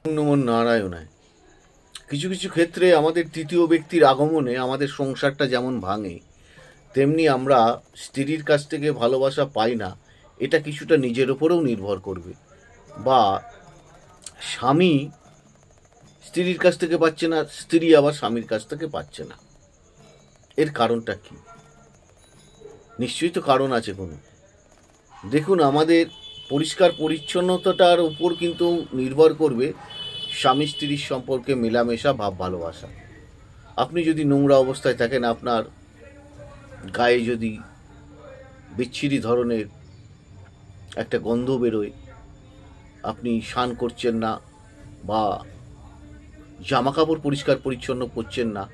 নমো নারায়ণায়। কিছু কিছু ক্ষেত্রে আমাদের তৃতীয় ব্যক্তির আগমনে আমাদের সংসারটা যেমন ভাঙে, তেমনি আমরা স্ত্রীর কাছ থেকে ভালোবাসা পাই না। এটা কিছুটা নিজের ওপরেও নির্ভর করবে। বা স্বামী স্ত্রীর কাছ থেকে পাচ্ছে না, স্ত্রী আবার স্বামীর কাছ থেকে পাচ্ছে না। এর কারণটা কি? নিশ্চয়ই তো কারণ আছে কোনো। দেখুন, আমাদের পরিষ্কার পরিচ্ছন্নতাটার উপর কিন্তু নির্ভর করবে স্বামী স্ত্রীর সম্পর্কে মেলামেশা, ভাব, ভালোবাসা। আপনি যদি নোংরা অবস্থায় থাকেন, আপনার গায়ে যদি বিচ্ছিরি ধরনের একটা গন্ধ বেরোয়, আপনি স্নান করছেন না বা জামা কাপড় পরিষ্কার পরিচ্ছন্ন করছেন না,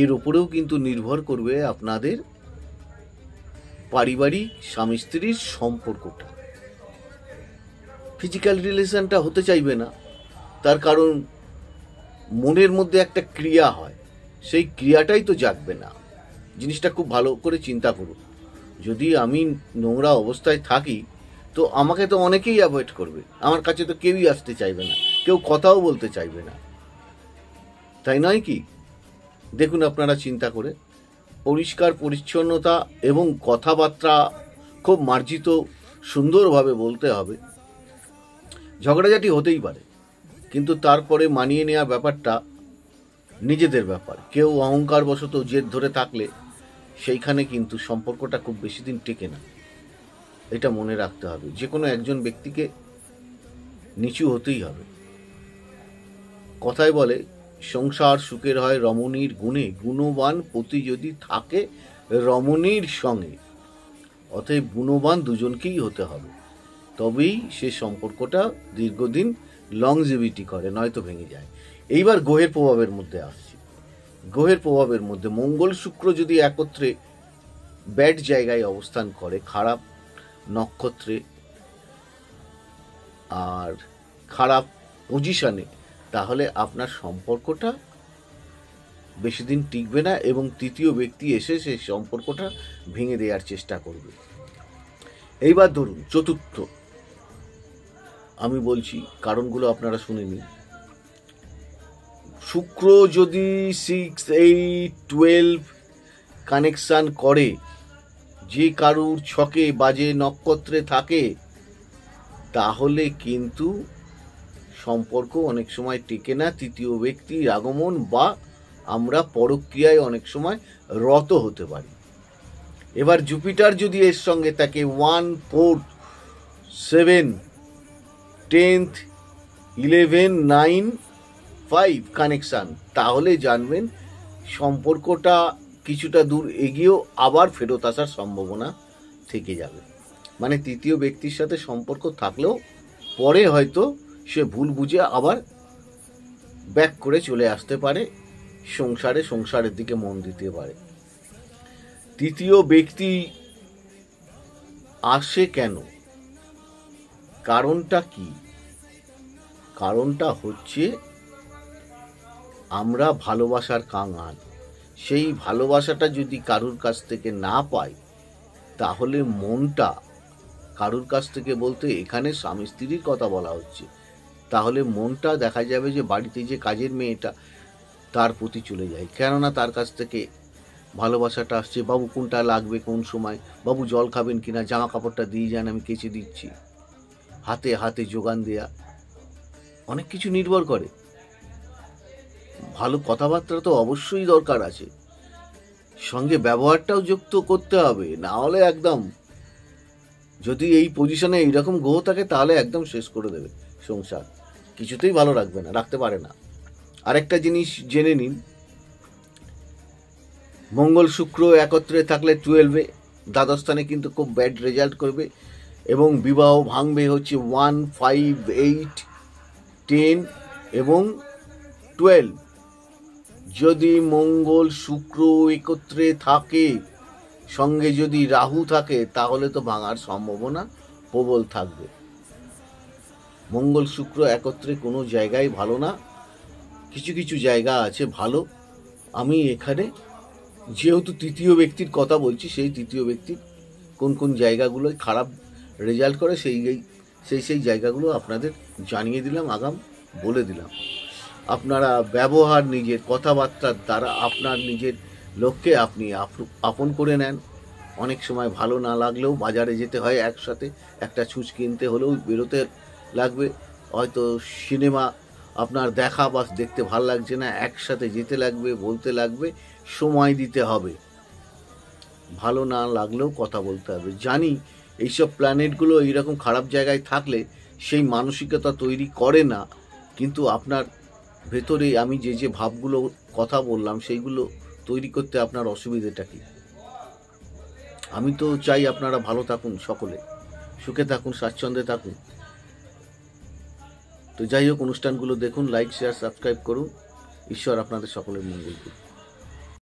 এর উপরেও কিন্তু নির্ভর করবে আপনাদের পারিবারিক স্বামী স্ত্রীর সম্পর্কটা। ফিজিক্যাল রিলেশনটা হতে চাইবে না, তার কারণ মনের মধ্যে একটা ক্রিয়া হয়, সেই ক্রিয়াটাই তো জাগবে না। জিনিসটা খুব ভালো করে চিন্তা করুন। যদি আমি নোংরা অবস্থায় থাকি, তো আমাকে তো অনেকেই অ্যাভয়েড করবে, আমার কাছে তো কেউই আসতে চাইবে না, কেউ কথাও বলতে চাইবে না, তাই নয় কি? দেখুন আপনারা চিন্তা করে, পরিষ্কার পরিচ্ছন্নতা এবং কথাবার্তা খুব মার্জিত সুন্দরভাবে বলতে হবে। ঝগড়াঝাটি হতেই পারে, কিন্তু তারপরে মানিয়ে নেওয়ার ব্যাপারটা নিজেদের ব্যাপার। কেউ অহংকারবশত জেদ ধরে থাকলে সেইখানে কিন্তু সম্পর্কটা খুব বেশি দিন টেকে না। এটা মনে রাখতে হবে। যে কোনো একজন ব্যক্তিকে নিচু হতেই হবে। কথায় বলে, সংসার সুখের হয় রমণীর গুণে, গুণবান পতি যদি থাকে রমণীর সঙ্গে। অতএব গুণবান দুজনকেই হতে হবে, তবেই সে সম্পর্কটা দীর্ঘদিন লংজিভিটি করে, নয়তো ভেঙে যায়। এইবার গ্রহের প্রভাবের মধ্যে আসছি। গ্রহের প্রভাবের মধ্যে মঙ্গল শুক্র যদি একত্রে ব্যাড জায়গায় অবস্থান করে, খারাপ নক্ষত্রে আর খারাপ পজিশনে, তাহলে আপনার সম্পর্কটা বেশি দিন টিকবে না এবং তৃতীয় ব্যক্তি এসে সেই সম্পর্কটা ভেঙে দেওয়ার চেষ্টা করবে। এইবার ধরুন চতুর্থ, আমি বলছি কারণগুলো আপনারা শুনে নিন। শুক্র যদি 6, 8, 12 কানেকশান করে, যে কারুর ছকে বাজে নক্ষত্রে থাকে, তাহলে কিন্তু সম্পর্ক অনেক সময় টেকে না। তৃতীয় ব্যক্তির আগমন বা আমরা পরক্রিয়ায় অনেক সময় রত হতে পারি। এবার জুপিটার যদি এর সঙ্গে থাকে 1, 4, 7, 10, 11, 9, 5 কানেকশান, তাহলে জানবেন সম্পর্কটা কিছুটা দূর এগিয়েও আবার ফেরত আসার সম্ভাবনা থেকে যাবে। মানে তৃতীয় ব্যক্তির সাথে সম্পর্ক থাকলেও পরে হয়তো সে ভুল বুঝে আবার ব্যাক করে চলে আসতে পারে, সংসারের দিকে মন দিতে পারে। তৃতীয় ব্যক্তি আসে কেন? কারণটা কি? কারণটা হচ্ছে আমরা ভালোবাসার কাঙাল। সেই ভালোবাসাটা যদি কারুর কাছ থেকে না পাই, তাহলে মনটা কারুর কাছ থেকে, বলতে এখানে স্বামী স্ত্রীর কথা বলা হচ্ছে, তাহলে মনটা দেখা যাবে যে বাড়িতে যে কাজের মেয়েটা, তার প্রতি চলে যায়। কেননা তার কাছ থেকে ভালোবাসাটা আসছে, বাবু কোনটা লাগবে, কোন সময়, বাবু জল খাবেন কিনা, জামা কাপড়টা দিয়ে যান, আমি কেচে দিচ্ছি, হাতে হাতে যোগান দেয়া, অনেক কিছু নির্ভর করে। ভালো কথাবার্তা তো অবশ্যই দরকার আছে, সঙ্গে ব্যবহারটাও যুক্ত করতে হবে, না হলে একদম, যদি এই পজিশনে এইরকম গ্রহ থাকে, তাহলে একদম শেষ করে দেবে সংসার, কিছুতেই ভালো রাখবে না, রাখতে পারে না। আরেকটা জিনিস জেনে নিন, মঙ্গল শুক্র একত্রে থাকলে 12-এ দ্বাদস্থানে কিন্তু খুব ব্যাড রেজাল্ট করবে এবং বিবাহ ভাঙবে হচ্ছে 1, 5, 8, 10 এবং 12। যদি মঙ্গল শুক্র একত্রে থাকে, সঙ্গে যদি রাহু থাকে, তাহলে তো ভাঙার সম্ভাবনা প্রবল থাকবে। মঙ্গল শুক্র একত্রে কোনো জায়গায় ভালো না, কিছু কিছু জায়গা আছে ভালো। আমি এখানে যেহেতু তৃতীয় ব্যক্তির কথা বলছি, সেই তৃতীয় ব্যক্তির কোন কোন জায়গাগুলোয় খারাপ রেজাল্ট করে সেই জায়গাগুলো আপনাদের জানিয়ে দিলাম আগাম বলে দিলাম। আপনারা ব্যবহার, নিজের কথাবার্তার দ্বারা আপনার নিজের লক্ষ্যে আপনি আপন করে নেন। অনেক সময় ভালো না লাগলেও বাজারে যেতে হয়, একসাথে একটা ছুঁচ কিনতে হলেও বেরোতে লাগবে। হয়তো সিনেমা আপনার দেখা বা দেখতে ভাল লাগছে না, একসাথে যেতে লাগবে, বলতে লাগবে, সময় দিতে হবে। ভালো না লাগলেও কথা বলতে হবে। জানি এইসব প্ল্যানেটগুলো এইরকম খারাপ জায়গায় থাকলে সেই মানসিকতা তৈরি করে না, কিন্তু আপনার ভেতরে আমি যে যে ভাবগুলো কথা বললাম সেইগুলো তৈরি করতে আপনার অসুবিধেটা কী? আমি তো চাই আপনারা ভালো থাকুন, সকলে সুখে থাকুন, স্বাচ্ছন্দ্যে থাকুন। তো যাই হোক, অনুষ্ঠানগুলো দেখুন, লাইক, শেয়ার, সাবস্ক্রাইব করুন। ঈশ্বর আপনাদের সকলের মঙ্গল করুন।